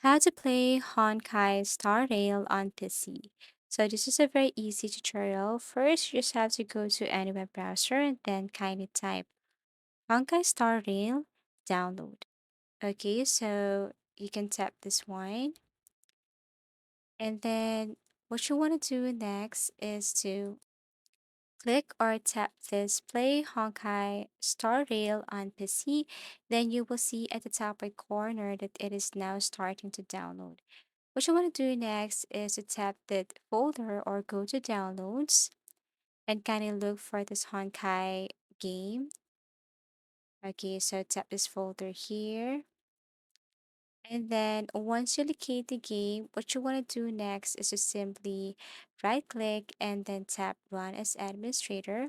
How to play Honkai Star Rail on PC. So this is a very easy tutorial. First, you just have to go to any web browser and then kindly type Honkai Star Rail download. Okay, so you can tap this one. And then what you want to do next is to click or tap this Play Honkai Star Rail on PC. Then you will see at the top right corner that it is now starting to download. What you want to do next is to tap that folder or go to downloads and kind of look for this Honkai game. Okay, so tap this folder here. And then once you locate the game, what you want to do next is to simply right click and then tap run as administrator.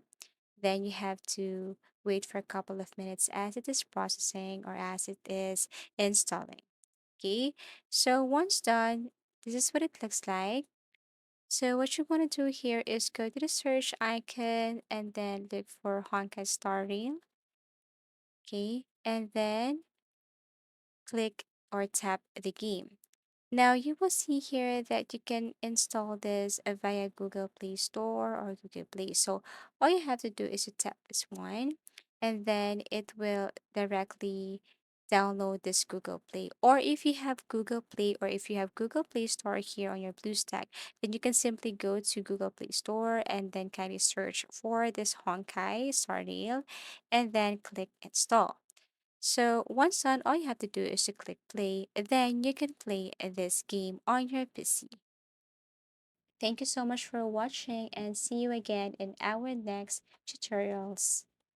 Then you have to wait for a couple of minutes as it is processing or as it is installing. Okay, so once done, this is what it looks like. So what you want to do here is go to the search icon and then look for Honkai Star Rail. Okay, and then click or tap the game. Now you will see here that you can install this via Google Play Store or Google Play. So all you have to do is to tap this one and then it will directly download this Google Play. Or if you have Google Play or if you have Google Play Store here on your BlueStack, then you can simply go to Google Play Store and then kind of search for this Honkai Star Rail and then click install. So once done, all you have to do is to click play. Then you can play this game on your PC. Thank you so much for watching and see you again in our next tutorials.